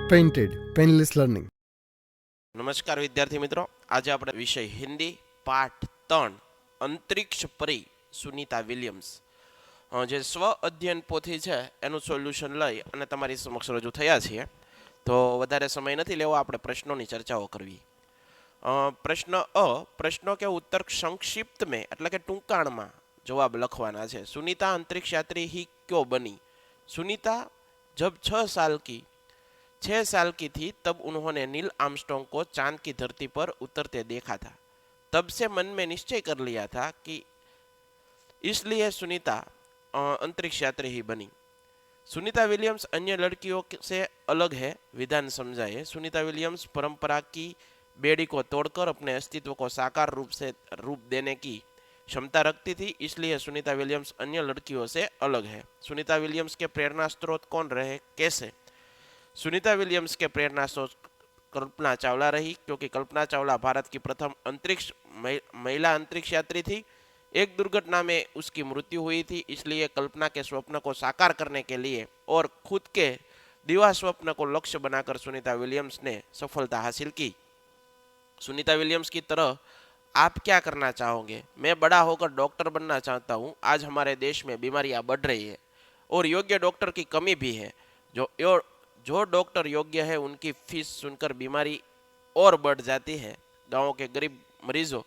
Painted painless learning. નમસ્કાર વિદ્યાર્થી મિત્રો, આજે આપણે વિષય હિન્દી પાઠ 3 અંતરિક્ષ પરી સુનીતા વિલિયમ્સ જે સ્વ અધ્યયન પોથી છે એનું સોલ્યુશન લઈ અને તમારી સમક્ષ રજૂ થયા છીએ. તો વધારે સમય નથી લેવો, આપણે પ્રશ્નોની ચર્ચાઓ કરવી. પ્રશ્ન પ્રશ્નો કે उत्तर संक्षिप्त में એટલે કે ટૂંકાણમાં જવાબ લખવાના છે. सुनीता अंतरिक्ष यात्री ही क्यों बनी? सुनीता जब 6 साल की थी तब उन्होंने नील आर्मस्ट्रांग को चांद की धरती पर उतरते देखा था. तब से मन में निश्चय कर लिया था कि इसलिए सुनीता अंतरिक्ष यात्री ही बनी. सुनीता विलियम्स अन्य लड़कियों से अलग है. विधान समझाए. सुनीता विलियम्स परंपरा की बेड़ी को तोड़कर अपने अस्तित्व को साकार रूप देने की क्षमता रखती थी, इसलिए सुनीता विलियम्स अन्य लड़कियों से अलग है. सुनीता विलियम्स के प्रेरणा स्रोत कौन रहे, कैसे? सुनीता विलियम्स के प्रेरणा स्रोत कल्पना चावला रही, क्योंकि कल्पना चावला भारत की प्रथम अंतरिक्ष महिला अंतरिक्ष यात्री थी. एक दुर्घटना में उसकी मृत्यु हुई थी, इसलिए कल्पना के स्वप्न को साकार करने के लिए और खुद के दिवा स्वप्न को लक्ष्य बनाकर सुनीता विलियम्स ने सफलता हासिल की. सुनीता विलियम्स की तरह आप क्या करना चाहोगे? मैं बड़ा होकर डॉक्टर बनना चाहता हूँ. आज हमारे देश में बीमारियां बढ़ रही है और योग्य डॉक्टर की कमी भी है. जो डॉक्टर योग्य है उनकी फीस सुनकर बीमारी और बढ़ जाती है. गांवों के गरीब मरीजों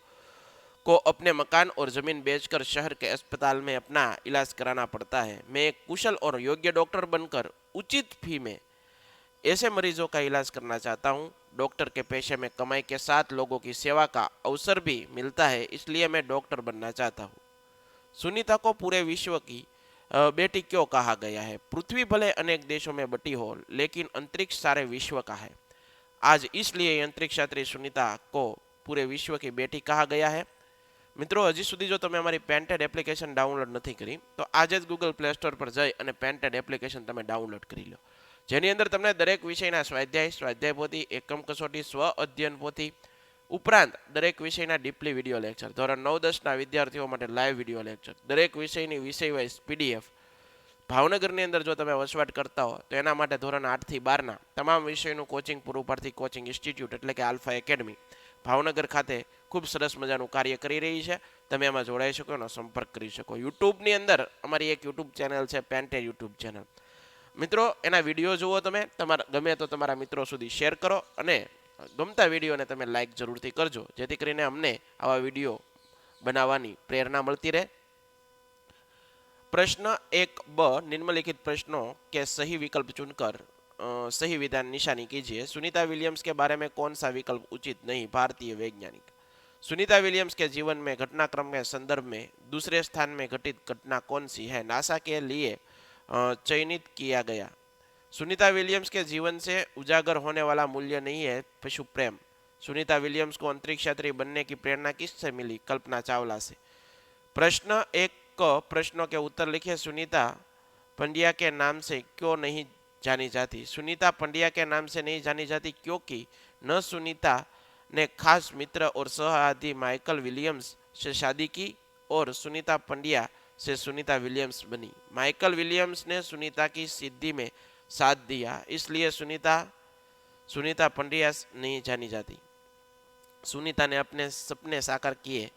को अपने मकान और ज़मीन बेचकर शहर के अस्पताल में अपना इलाज कराना पड़ता है. मैं एक कुशल और योग्य डॉक्टर बनकर उचित फी में ऐसे मरीजों का इलाज करना चाहता हूँ. डॉक्टर के पेशे में कमाई के साथ लोगों की सेवा का अवसर भी मिलता है, इसलिए मैं डॉक्टर बनना चाहता हूँ. सुनीता को पूरे विश्व की बेटी क्यों कहा गया है? पृथ्वी भले अनेक देशों में बटी हो, लेकिन अंतरिक्ष सारे विश्व का है. आज इसलिए अंतरिक्ष यात्री सुनीता को पूरे विश्व की बेटी कहा गया है. મિત્રો, હજી સુધી જો તમે અમારી પેન્ટેડ એપ્લિકેશન ડાઉનલોડ નથી કરી તો આજે જ ગૂગલ પ્લે સ્ટોર પર જઈ અને પેન્ટેડ એપ્લિકેશન તમે ડાઉનલોડ કરી લો, જેની અંદર તમને દરેક વિષયના સ્વાધ્યાય પોથી, એકમ કસોટી, સ્વ અધ્યયન પોથી ઉપરાંત દરેક વિષયના ડીપલી વિડીયો લેક્ચર, ધોરણ 9-10ના વિદ્યાર્થીઓ માટે લાઈવ વિડીયો લેક્ચર, દરેક વિષયની વિષય વાઇઝ પીડીએફ. ભાવનગરની અંદર જો તમે વસવાટ કરતા હો તો એના માટે ધોરણ 8થી 12ના તમામ વિષયનું કોચિંગ પૂરું પાડતી કોચિંગ ઇન્સ્ટિટ્યૂટ એટલે કે આલ્ફા એકેડમી ભાવનગર ખાતે ખૂબ સરસ મજાનું કાર્ય કરી રહી છે. તમે એમાં જોડાઈ શકો, એનો સંપર્ક કરી શકો. યુટ્યુબની અંદર અમારી એક યુટ્યુબ ચેનલ છે, પેન્ટેડ યુટ્યુબ ચેનલ. મિત્રો, એના વિડીયો જુઓ તમે, તમારા ગમે તો તમારા મિત્રો સુધી શેર કરો અને ગમતા વિડીયોને તમે લાઈક જરૂરથી કરજો, જેથી કરીને અમને આવા વિડીયો બનાવવાની प्रेरणा મળતી રહે. प्रश्न 1b निम्नलिखित प्रश्नों के सही विकल्प चुनकर सही विधान निशानी कीजिए. सुनीता विलियम्स के बारे में कौन सा विकल्प उचित नहीं? भारतीय वैज्ञानिक. सुनीता विलियम्स के जीवन में घटनाक्रम के संदर्भ में दूसरे स्थान में घटित घटना कौन सी है? नासा के लिए चयनित किया गया. सुनीता विलियम्स के जीवन से उजागर होने वाला मूल्य नहीं है पशु प्रेम. सुनीता विलियम्स को अंतरिक्ष यात्री बनने की प्रेरणा किससे मिली? कल्पना चावला से. प्रश्न 1 प्रश्नों के उत्तर लिखिए. सुनीता पंड्या के नाम से क्यों नहीं जानी जाती? सुनीता पंड्या के नाम से नहीं जानी जाती क्योंकि न सुनीता ने खास मित्र और सहआदि माइकल विलियम्स से शादी की और सुनीता पंड्या से सुनीता विलियम्स बनी. माइकल विलियम्स ने सुनीता की सिद्धि में साथ दिया, इसलिए सुनीता पंड्या नहीं जानी जाती. सुनीता ने अपने सपने साकार किए.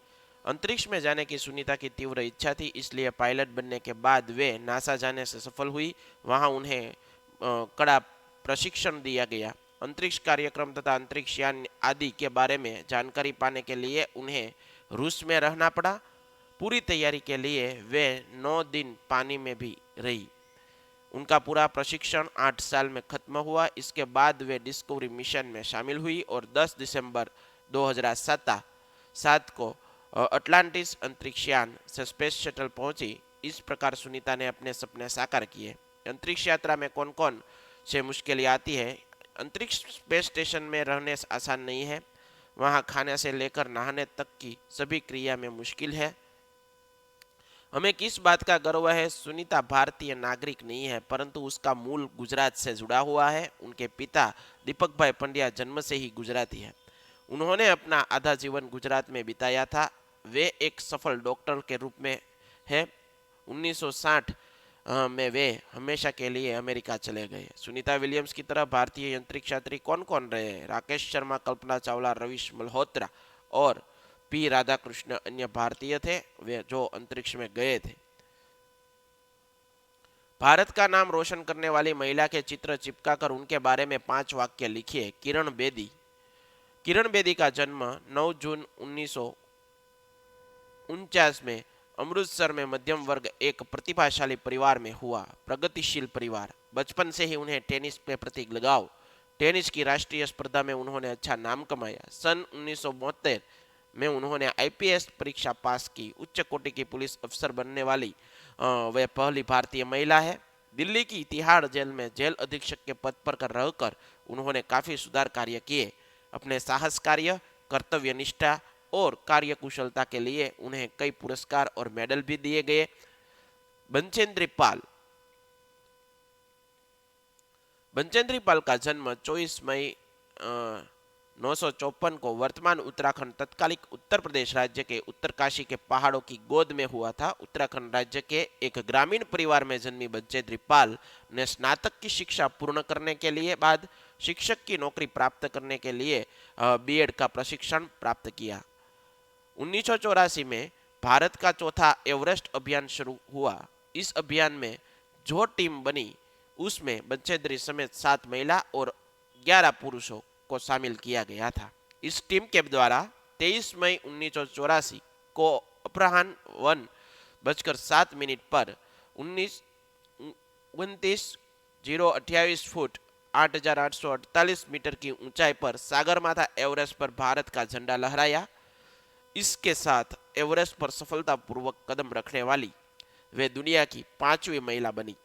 अंतरिक्ष में जाने की सुनीता की तीव्र इच्छा थी, इसलिए पायलट बनने के बाद वे नासा जाने से सफल हुई. वहां उन्हें कड़ा प्रशिक्षण दिया गया. अंतरिक्ष कार्यक्रम तथा अंतरिक्ष यान आदि के बारे में जानकारी पाने के लिए उन्हें रूस में रहना पड़ा. पूरी तैयारी के लिए वे 9 दिन पानी में भी रही. उनका पूरा प्रशिक्षण 8 साल में खत्म हुआ. इसके बाद वे डिस्कवरी मिशन में शामिल हुई और 10 दिसंबर 2007 को अटलांटिस अंतरिक्ष यान से स्पेस शटल पहुंची. इस प्रकार सुनीता ने अपने सपने साकार किए. अंतरिक्ष यात्रा में कौन कौन से मुश्किलें आती है? अंतरिक्ष स्पेस स्टेशन में रहने आसान नहीं है. वहां खाने से लेकर नहाने तक की सभी क्रिया में मुश्किल है. हमें किस बात का गर्व है? सुनीता भारतीय नागरिक नहीं है, परंतु उसका मूल गुजरात से जुड़ा हुआ है. उनके पिता दीपक भाई पंड्या जन्म से ही गुजराती है. उन्होंने अपना आधा जीवन गुजरात में बिताया था. वे एक सफल डॉक्टर के रूप में है. 1960 में वे हमेशा के लिए अमेरिका चले गए। सुनीता विलियम्स की तरह भारतीय अंतरिक्ष यात्री कौन कौन रहे? राकेश शर्मा, कल्पना चावला, रवीश मल्होत्रा और पी राधाकृष्ण अन्य भारतीय थे वे जो अंतरिक्ष में गए थे। भारत का नाम रोशन करने वाली महिला के चित्र चिपकाकर उनके बारे में 5 वाक्य लिखिए। किरण बेदी। किरण बेदी का जन्म 9 जून 1949 में अमृतसर में मध्यम वर्ग एक प्रतिभाशाली परिवार में हुआ। प्रगतिशील परिवार। बचपन से ही उन्हें टेनिस के प्रति लगाव। टेनिस की राष्ट्रीय स्पर्धा में उन्होंने अच्छा नाम कमाया। सन 1972 में उन्होंने आईपीएस परीक्षा पास की। उच्च कोटि की पुलिस अफसर बनने वाली वे पहली भारतीय महिला है। दिल्ली की तिहाड़ जेल में जेल अधीक्षक के पद पर रहकर उन्होंने काफी सुधार कार्य किए। अपने साहस कार्य, कर्तव्य निष्ठा और कार्य कुशलता के लिए उन्हें कई पुरस्कार और मेडल भी दिए गए। बंचेंद्री पाल का जन्म 24 मई 954 को वर्तमान उत्तराखंड तत्कालिक उत्तर प्रदेश राज्य के उत्तरकाशी के पहाड़ों की गोद में हुआ था। उत्तराखंड राज्य के एक ग्रामीण परिवार में जन्मी बंचेंद्री पाल ने स्नातक की शिक्षा पूर्ण करने के लिए बाद शिक्षक की नौकरी प्राप्त करने के लिए बीएड का प्रशिक्षण प्राप्त किया। 1984 में भारत का चौथा एवरेस्ट अभियान शुरू हुआ। इस अभियान में जो टीम बनी उसमें बंचेंद्री समेत 7 महिला और 11 पुरुषों को शामिल किया गया था। इस टीम के द्वारा 23 मई 1984 को अपराह्न 1:07 पर 29,028 फुट 8,848 मीटर की ऊंचाई पर सागरमाथा एवरेस्ट पर भारत का झंडा लहराया। इसके साथ एवरेस्ट पर सफलतापूर्वक कदम रखने वाली वे दुनिया की 5वीं महिला बनी।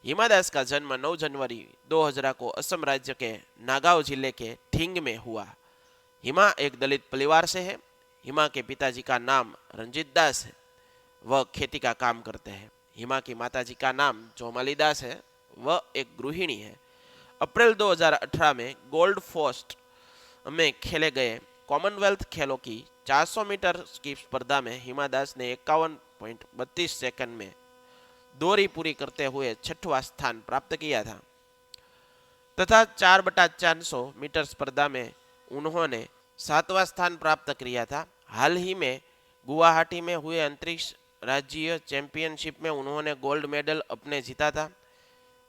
हिमा दास का जन्म 9 जनवरी 2000 को असम राज्य के नागांव जिले के ठींग में हुआ। हिमा एक दलित परिवार से है। हिमा के पिताजी का नाम रंजीत दास है, वह खेती का काम करते हैं। हिमा की माताजी का नाम जोमाली दास है, वह एक गृहिणी है। अप्रैल 2018 में गोल्ड फोस्ट में खेले गए कॉमनवेल्थ खेलों की 400 मीटर की स्पर्धा में हिमा दास ने 51.32 सेकंड में दूरी पूरी करते हुए 6वां स्थान प्राप्त किया था तथा 4/400 मीटर स्पर्धा में उन्होंने 7वां स्थान प्राप्त किया था। हाल ही में गुवाहाटी में हुए अंतरिक्ष राज्य चैंपियनशिप में उन्होंने गोल्ड मेडल अपने जीता था।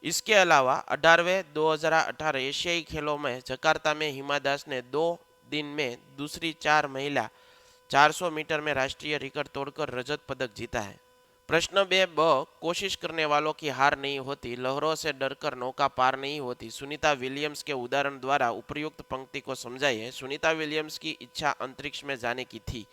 इसके अलावा 18वें 2018 एशियाई खेलों में जकार्ता में हिमा दास ने 2 दिन में दूसरी 4 महिला 400 मीटर में राष्ट्रीय रिकॉर्ड तोड़कर रजत पदक जीता है। प्रश्न 2 कोशिश करने वालों की हार नहीं होती, लहरों से डरकर नौका पार नहीं होती। सुनीता विलियम्स के उदाहरण द्वारा उपयुक्त पंक्ति को समझाइए। सुनीता विलियम्स की इच्छा अंतरिक्ष में जाने की थी,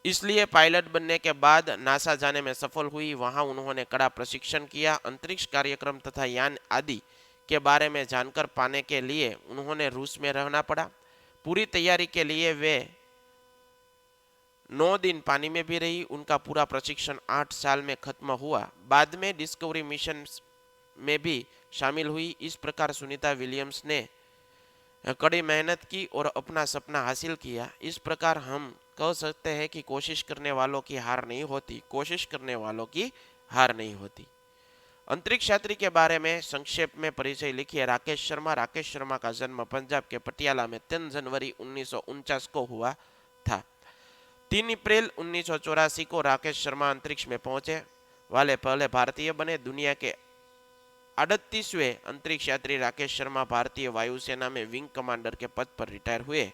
इसलिए पायलट बनने के बाद नासा जाने में सफल हुई। वहां उन्होंने कड़ा प्रशिक्षण किया। अंतरिक्ष कार्यक्रम तथा यान आदि के बारे में जानकर पाने के लिए उन्होंने रूस में रहना पड़ा। पूरी तैयारी के लिए वे 9 दिन पानी में भी रही। उनका पूरा प्रशिक्षण 8 साल में खत्म हुआ। बाद में डिस्कवरी मिशन में भी शामिल हुई। इस प्रकार सुनीता विलियम्स ने कड़ी मेहनत की और अपना सपना हासिल किया। इस प्रकार हम कह सकते हैं कि कोशिश करने वालों की हार नहीं होती, कोशिश करने वालों की हार नहीं होती। अंतरिक्ष यात्री के बारे में संक्षेप में परिचय लिखिए। राकेश शर्मा का जन्म पंजाब के पटियाला में 3 जनवरी 1949 को हुआ था। 3 अप्रैल 1984 को राकेश शर्मा अंतरिक्ष में पहुंचे वाले पहले भारतीय बने। दुनिया के 38वें अंतरिक्ष यात्री राकेश शर्मा भारतीय वायुसेना में विंग कमांडर के पद पर रिटायर हुए।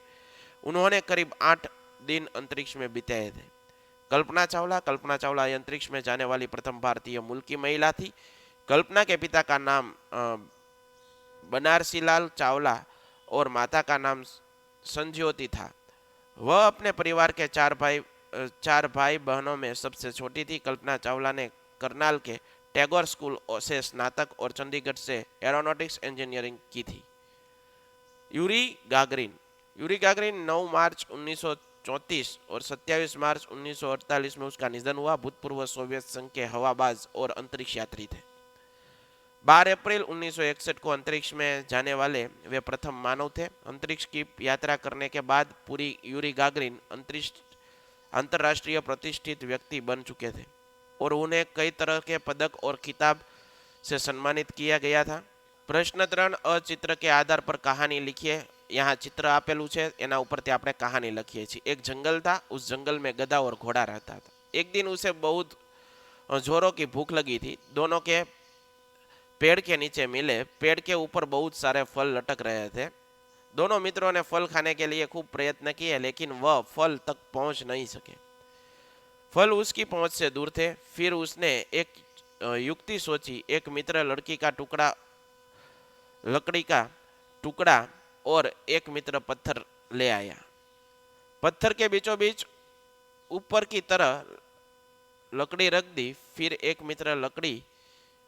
उन्होंने करीब 8 दिन अंतरिक्ष में बिताए थे। कल्पना चावला अंतरिक्ष में जाने वाली प्रथम भारतीय मूल की महिला थी। कल्पना के पिता का नाम बनारसीलाल चावला और माता का नाम संज्योति था। वह अपने परिवार के 4 भाई बहनों में सबसे छोटी थी। कल्पना चावला ने करनाल के टैगोर स्कूल से स्नातक और चंडीगढ़ से एरोनॉटिक्स इंजीनियरिंग की थी। यूरी गागरिन 9 मार्च 1934 और 27 मार्च 1948 में उसका निधन हुआ। भूतपूर्व सोवियत संघ के हवाबाज और अंतरिक्ष यात्री थे। 12 अप्रैल 1961 को अंतरिक्ष में जाने वाले वे प्रथम मानव थे। अंतरिक्ष की यात्रा करने के बाद यूरी गागरिन अंतर्राष्ट्रीय प्रतिष्ठित व्यक्ति बन चुके थे। और उन्हें कई तरह के पदक और खिताब से सम्मानित किया गया था। प्रश्न 3, चित्र के आधार पर कहानी लिखिए। यहाँ चित्र आपेલું છે, એના ઉપરથી આપણે कहानी લખીએ છીએ। एक जंगल था, उस जंगल में गधा और घोड़ा रहता था। एक दिन उसे बहुत जोरों की भूख लगी थी। दोनों के पेड़ के नीचे मिले। पेड़ के ऊपर बहुत सारे फल लटक रहे थे। दोनों मित्रों ने फल खाने के लिए खूब प्रयत्न किए, लेकिन वह फल तक पहुंच नहीं सके। फल उसकी पहुंच से दूर थे। फिर उसने एक युक्ति सोची। एक मित्र लकड़ी का टुकड़ा और एक मित्र पत्थर ले आया। पत्थर के बीचों बीच ऊपर की तरह लकड़ी रख दी। फिर एक मित्र लकड़ी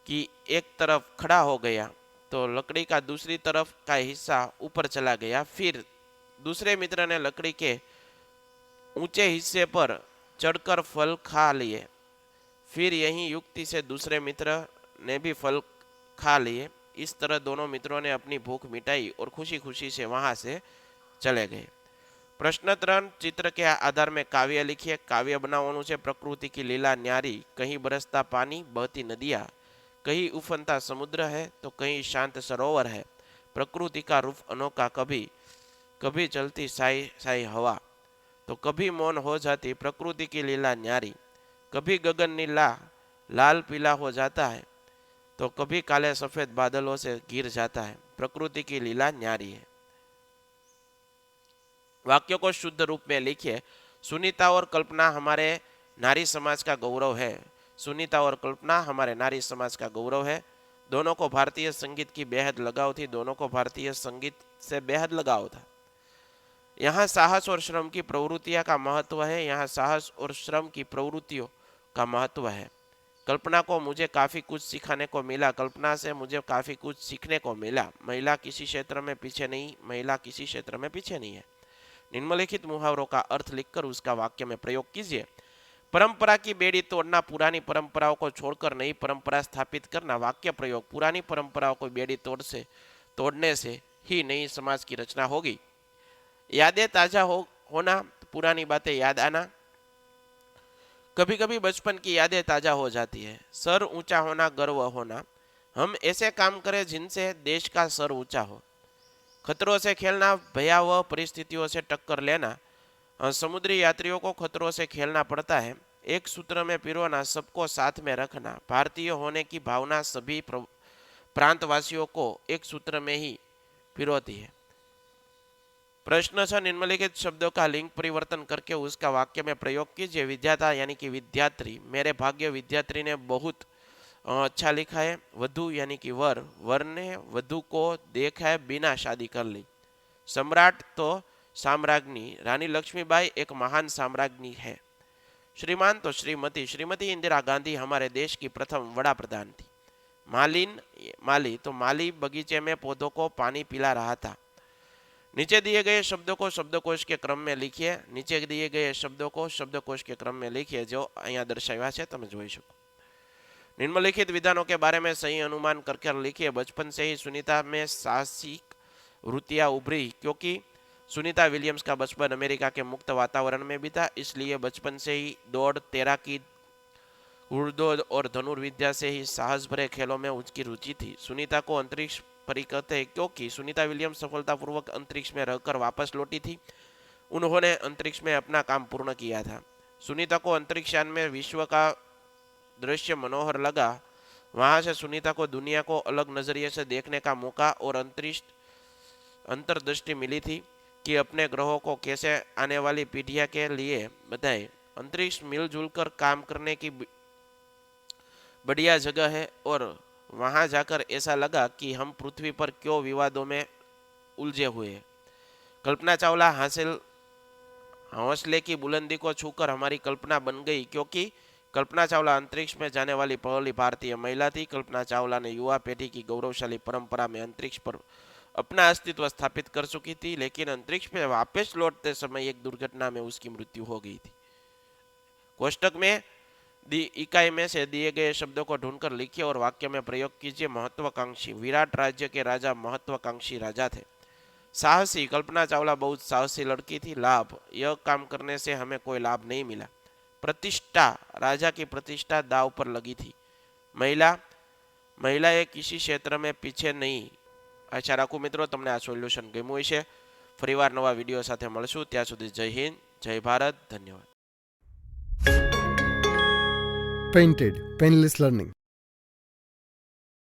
की एक तरफ खड़ा हो गया तो लकड़ी का दूसरी तरफ का हिस्सा ऊपर चला गया। फिर दूसरे मित्र ने लकड़ी के ऊंचे हिस्से पर चढ़कर फल खा लिए। फिर यही युक्ति से दूसरे मित्र ने भी फल खा लिए। इस तरह दोनों मित्रों ने अपनी भूख मिटाई और खुशी खुशी से वहां से चले गए। प्रश्न 3, चित्र के आधार में काव्य लिखिए। काव्य बनावવાનું છે। प्रकृति की लीला न्यारी, कहीं बरसता पानी, बहती नदियाँ, कहीं उफनता समुद्र है तो कहीं शांत सरोवर है। प्रकृति का रूप अनोखा, कभी कभी चलती साई साई हवा तो कभी मौन हो जाती प्रकृति की लीला न्यारी। कभी गगन नीला लाल पीला हो जाता है तो कभी काले सफेद बादलों से घिर जाता है। प्रकृति की लीला न्यारी है। वाक्यों को शुद्ध रूप में लिखिए। सुनीता और कल्पना हमारे नारी समाज का गौरव है। सुनीता और कल्पना हमारे नारी समाज का गौरव है। दोनों को भारतीय संगीत की बेहद लगाव थी। दोनों को भारतीय संगीत से बेहद लगाव था। यहाँ साहस और श्रम की प्रवृत्तियां का महत्व है। यहाँ साहस और श्रम की प्रवृत्तियों का महत्व है। कल्पना को मुझे काफ़ी कुछ सिखाने को मिला। कल्पना से मुझे काफ़ी कुछ सीखने को मिला। महिला किसी क्षेत्र में पीछे नहीं, महिला किसी क्षेत्र में पीछे नहीं है। निम्नलिखित मुहावरों का अर्थ लिखकर उसका वाक्य में प्रयोग कीजिए। परंपरा की बेड़ी तोड़ना, पुरानी परंपराओं को छोड़कर नई परंपरा स्थापित करना। वाक्य प्रयोग, पुरानी परंपराओं को बेड़ी तोड़ने से ही नई समाज की रचना होगी। यादें ताजा होना, पुरानी बातें याद आना। कभी कभी बचपन की यादें ताजा हो जाती है। सर ऊंचा होना, गर्व होना। हम ऐसे काम करें जिनसे देश का सर ऊंचा हो। खतरों से खेलना, भयावह परिस्थितियों से टक्कर लेना। समुद्री यात्रियों को खतरों से खेलना पड़ता है। एक सूत्र में पिरोना, सबको साथ में रखना। भारतीय होने की भावना सभी प्रांतवासियों को एक सूत्र में ही पिरोती है। प्रश्न 6, निम्नलिखित शब्दों का लिंग परिवर्तन करके उसका वाक्य में प्रयोग कीजिए। विद्याता यानी कि विद्यार्थी। मेरे भाग्य विद्यार्थी ने बहुत अच्छा लिखा है। वधु यानी कि वर, वर ने वधु को देखा है बिना शादी कर ली। सम्राट तो साम्राज्ञी, रानी लक्ष्मीबाई एक महान साम्राज्ञी है। श्रीमान तो श्रीमती, श्रीमती इंदिरा गांधी हमारे देश की प्रथम वड़ा प्रधान थी। माली तो माली बगीचे में पौधों को पानी पिला रहा था। नीचे दिए गए शब्दों को शब्दकोश के क्रम में लिखिए। नीचे दिए गए शब्दों को शब्दकोश के क्रम में लिखिए जो अहीं दर्शाव्या है, તમે જોઈ શકો। निम्नलिखित विधानों के बारे में सही अनुमान करके लिखिए। बचपन से ही सुनीता में साहसिक वृत्तियां उभरी क्योंकि सुनीता विलियम्स का बचपन अमेरिका के मुक्त वातावरण में भी था, इसलिए बचपन से ही दौड़, तैराकी, घुड़दौड़ और धनुर्विद्या से ही साहस भरे खेलों में उसकी रुचि थी। सुनीता को अंतरिक्ष परी कहते हैं क्योंकि सुनीता विलियम्स सफलतापूर्वक अंतरिक्ष में रहकर वापस लौटी थी। उन्होंने अंतरिक्ष में अपना काम पूर्ण किया था। सुनीता को अंतरिक्षयान में विश्व का दृश्य मनोहर लगा। वहां से सुनीता को दुनिया को अलग नजरिए से देखने का मौका और अंतर्दृष्टि मिली थी कि अपने ग्रहों को कैसे आने वाली पीढ़ियां के लिए बताएं। अंतरिक्ष मिलजुल कर काम करने की बढ़िया जगह है और वहां जाकर ऐसा लगा कि हम पृथ्वी पर क्यों विवादों में उलझे हुए हैं। कल्पना चावला हौसले की बुलंदी को छूकर हमारी कल्पना बन गई क्योंकि कल्पना चावला अंतरिक्ष में जाने वाली पहली भारतीय महिला थी। कल्पना चावला ने युवा पीढ़ी की गौरवशाली परंपरा में अंतरिक्ष पर अपना अस्तित्व स्थापित कर चुकी थी, लेकिन अंतरिक्ष में वापस लौटते समय एक दुर्घटना में उसकी मृत्यु हो गई थी। कोष्टक में इकाई में से दिए गए शब्दों को ढूंढकर लिखिए और वाक्य में प्रयोग कीजिए। महत्वाकांक्षी, विराट राज्य के राजा महत्वाकांक्षी राजा थे। साहसी, कल्पना चावला बहुत साहसी लड़की थी। लाभ, यह काम करने से हमें कोई लाभ नहीं मिला। प्रतिष्ठा, राजा की प्रतिष्ठा दाव पर लगी थी। મહિલાએ किसी क्षेत्र में पीछे नहीं। આશા રાખું મિત્રો તમને આ સોલ્યુશન ગમ્યું હશે। ફરીવાર નવા વિડીયો સાથે મળશું, ત્યાં સુધી જય હિન્દ, જય ભારત, ધન્યવાદ। Painted, Painless Learning.